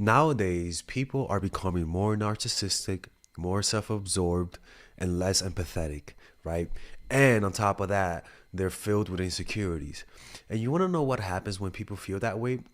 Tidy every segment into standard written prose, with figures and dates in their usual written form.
Nowadays, people are becoming more narcissistic, more self absorbed, and less empathetic, right? And on top of that, they're filled with insecurities. And you want to know what happens when people feel that way?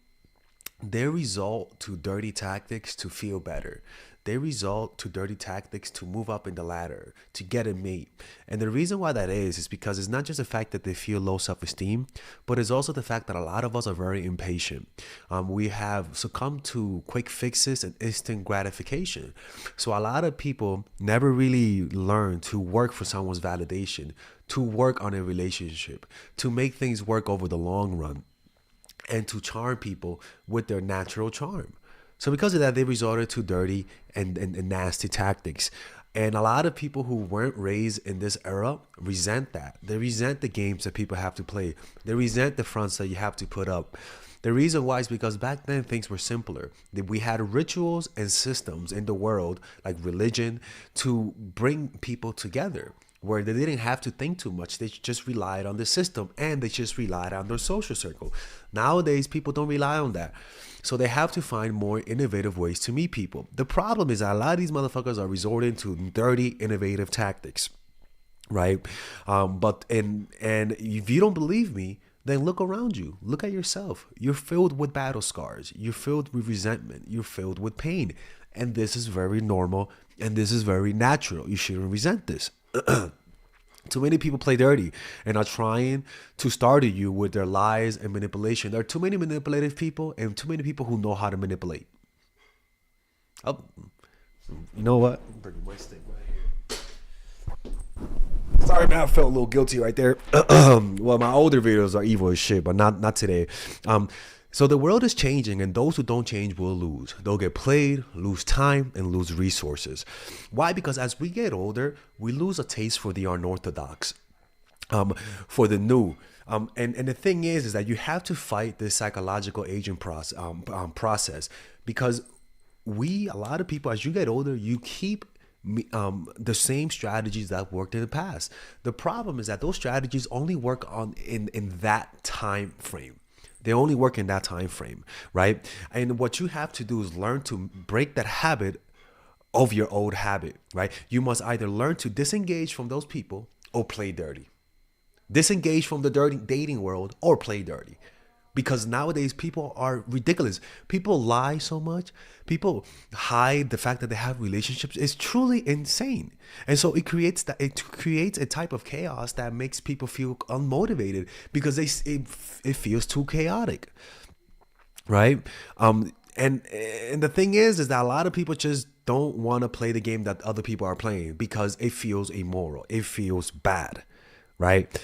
They resort to dirty tactics to feel better. They resort to dirty tactics to move up in the ladder, to get a mate. And the reason why that is because it's not just the fact that they feel low self esteem, but it's also the fact that a lot of us are very impatient. We have succumbed to quick fixes and instant gratification. So a lot of people never really learn to work for someone's validation, to work on a relationship, to make things work over the long run, and to charm people with their natural charm. So because of that, they resorted to dirty and nasty tactics. And a lot of people who weren't raised in this era resent that. They resent the games that people have to play. They resent the fronts that you have to put up. The reason why is because back then things were simpler. We had rituals and systems in the world, like religion, to bring people together, where they didn't have to think too much. They just relied on the system and they just relied on their social circle. Nowadays, people don't rely on that. So they have to find more innovative ways to meet people. The problem is that a lot of these motherfuckers are resorting to dirty, innovative tactics, right? And if you don't believe me, then look around you. Look at yourself. You're filled with battle scars. You're filled with resentment. You're filled with pain. And this is very normal and this is very natural. You shouldn't resent this. Too many people play dirty and are trying to startle you with their lies and manipulation. There are too many manipulative people and too many people who know how to manipulate. Oh, you know what? I'm bringing my stick right here. Sorry, man. I felt a little guilty right there. Well, my older videos are evil as shit, but not today. So the world is changing, and those who don't change will lose. They'll get played, lose time, and lose resources. Why? Because as we get older, we lose a taste for the unorthodox, for the new. And the thing is that you have to fight this psychological aging process because a lot of people, as you get older, you keep the same strategies that worked in the past. The problem is that those strategies only work in that time frame. They only work in that time frame, right? And what you have to do is learn to break that habit of your old habit, right? You must either learn to disengage from those people or play dirty. Disengage from the dirty dating world or play dirty. Because nowadays people are ridiculous. People lie so much. People hide the fact that they have relationships. It's truly insane. And so it creates a type of chaos that makes people feel unmotivated because it feels too chaotic. Right? And the thing is that a lot of people just don't want to play the game that other people are playing because it feels immoral. It feels bad. Right?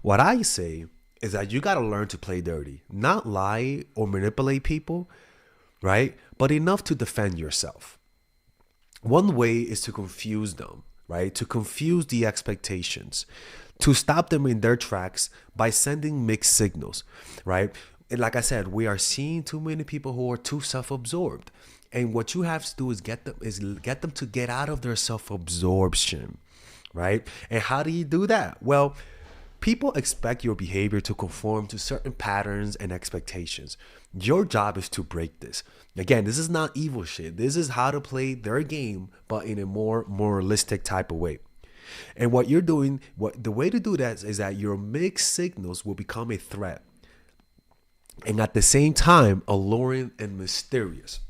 What I say is that you got to learn to play dirty, not lie or manipulate people, right? But enough to defend yourself. One way is to confuse them, right? To confuse the expectations, to stop them in their tracks by sending mixed signals, right? And like I said, we are seeing too many people who are too self-absorbed. And what you have to do is get them to get out of their self-absorption, right? And how do you do that? Well, people expect your behavior to conform to certain patterns and expectations. Your job is to break this. Again, this is not evil shit. This is how to play their game, but in a more moralistic type of way. And what you're doing, the way to do that is that your mixed signals will become a threat. And at the same time, alluring and mysterious,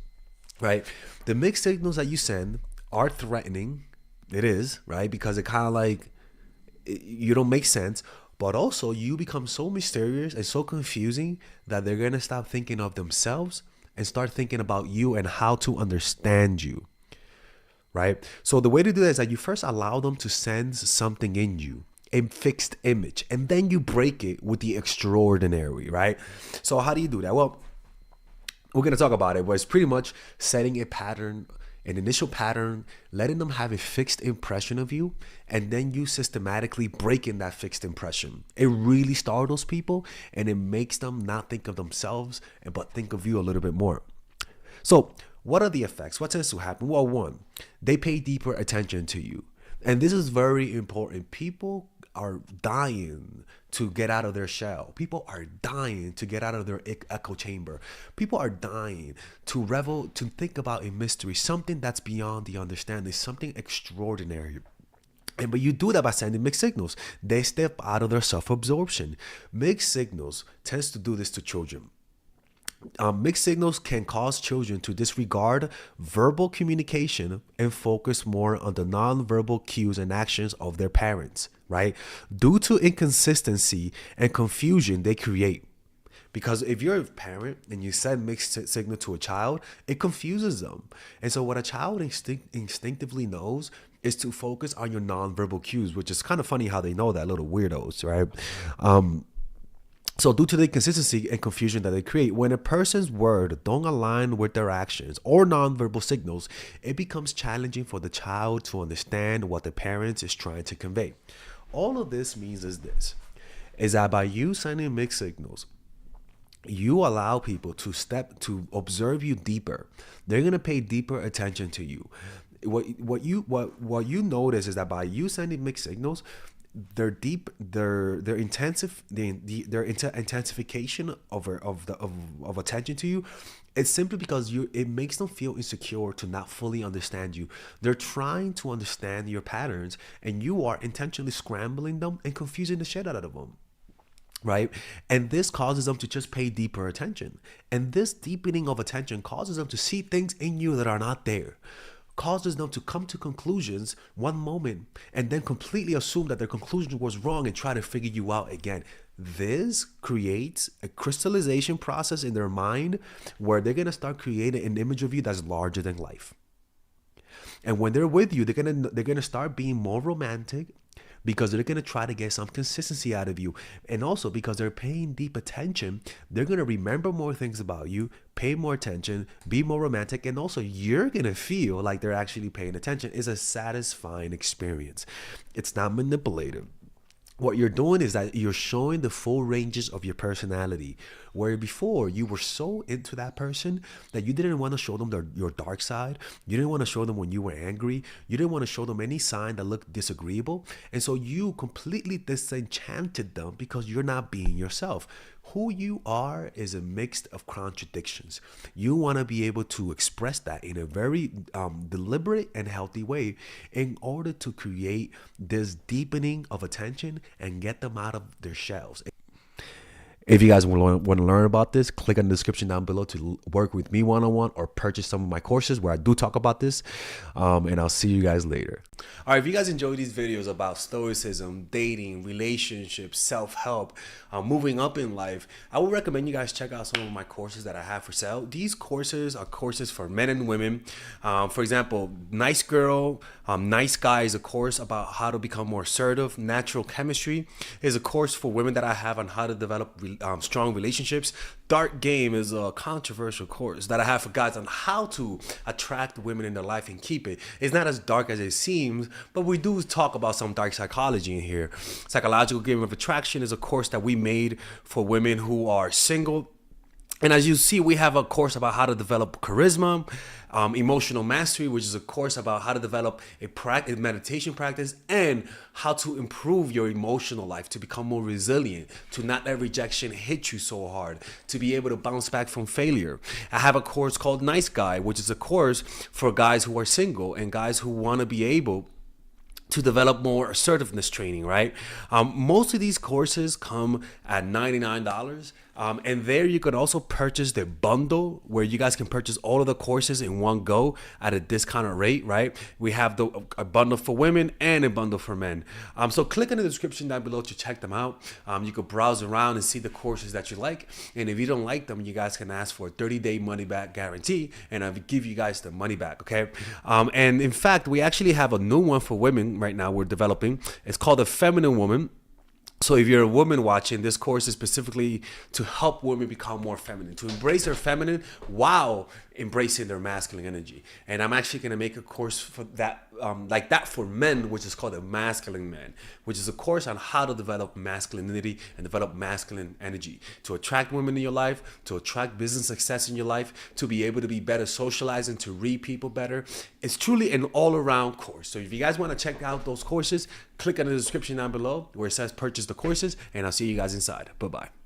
right? The mixed signals that you send are threatening. It is, right? Because it kind of like, you don't make sense, but also you become so mysterious and so confusing that they're going to stop thinking of themselves and start thinking about you and how to understand you, right? So the way to do that is that you first allow them to sense something in you, a fixed image, and then you break it with the extraordinary, right? So how do you do that? Well, we're going to talk about it, but it's pretty much setting a pattern, an initial pattern, letting them have a fixed impression of you, and then you systematically breaking that fixed impression. It really startles people and it makes them not think of themselves, but think of you a little bit more. So what are the effects? What tends to happen? Well, one, they pay deeper attention to you. And this is very important. People are dying to get out of their shell. People are dying to get out of their echo chamber. People are dying to revel, to think about a mystery, something that's beyond the understanding, something extraordinary. And but you do that by sending mixed signals. They step out of their self-absorption. Mixed signals tends to do this to children. Mixed signals can cause children to disregard verbal communication and focus more on the nonverbal cues and actions of their parents, right? Due to inconsistency and confusion they create. Because if you're a parent and you send mixed signal to a child, it confuses them. And so what a child instinctively knows is to focus on your nonverbal cues, which is kind of funny how they know that, little weirdos, right? So due to the inconsistency and confusion that they create, when a person's words don't align with their actions or nonverbal signals, it becomes challenging for the child to understand what the parent is trying to convey. All of this means is that by you sending mixed signals, you allow people to observe you deeper. They're gonna pay deeper attention to you. What you notice is that by you sending mixed signals, their intensification of attention to you, it's simply because it makes them feel insecure to not fully understand you. They're trying to understand your patterns, and you are intentionally scrambling them and confusing the shit out of them, right? And this causes them to just pay deeper attention, and this deepening of attention causes them to see things in you that are not there, causes them to come to conclusions one moment and then completely assume that their conclusion was wrong and try to figure you out again. This creates a crystallization process in their mind where they're going to start creating an image of you that's larger than life. And when they're with you, they're going to start being more romantic, because they're going to try to get some consistency out of you. And also because they're paying deep attention, they're going to remember more things about you, pay more attention, be more romantic, and also you're going to feel like they're actually paying attention. It's a satisfying experience. It's not manipulative. What you're doing is that you're showing the full ranges of your personality, where before you were so into that person that you didn't want to show them your dark side. You didn't want to show them when you were angry. You didn't want to show them any sign that looked disagreeable. And so you completely disenchanted them because you're not being yourself. Who you are is a mix of contradictions. You want to be able to express that in a very deliberate and healthy way in order to create this deepening of attention and get them out of their shells. If you guys want to learn about this, click on the description down below to work with me one-on-one or purchase some of my courses where I do talk about this. And I'll see you guys later. All right, if you guys enjoy these videos about stoicism, dating, relationships, self-help, moving up in life, I would recommend you guys check out some of my courses that I have for sale. These courses are courses for men and women. For example, Nice Girl, Nice Guy is a course about how to become more assertive. Natural Chemistry is a course for women that I have on how to develop strong relationships. Dark Game is a controversial course that I have for guys on how to attract women in their life and keep it. It's not as dark as it seems, but we do talk about some dark psychology in here. Psychological Game of Attraction is a course that we made for women who are single. And as you see, we have a course about how to develop charisma, Emotional Mastery, which is a course about how to develop a meditation practice and how to improve your emotional life, to become more resilient, to not let rejection hit you so hard, to be able to bounce back from failure. I have a course called Nice Guy, which is a course for guys who are single and guys who want to be able to develop more assertiveness training, right? Most of these courses come at $99. And there you could also purchase the bundle where you guys can purchase all of the courses in one go at a discounted rate, right? We have a bundle for women and a bundle for men. So click in the description down below to check them out. You could browse around and see the courses that you like. And if you don't like them, you guys can ask for a 30-day money-back guarantee, and I'll give you guys the money back, okay? And in fact, we actually have a new one for women right now we're developing. It's called The Feminine Woman. So if you're a woman watching, this course is specifically to help women become more feminine, to embrace their feminine while embracing their masculine energy. And I'm actually going to make a course for that, like that for men, which is called a Masculine Man, which is a course on how to develop masculinity and develop masculine energy to attract women in your life, to attract business success in your life, to be able to be better socializing, to read people better. It's truly an all-around course. So if you guys want to check out those courses, click on the description down below where it says purchase the courses, and I'll see you guys inside. Bye-bye.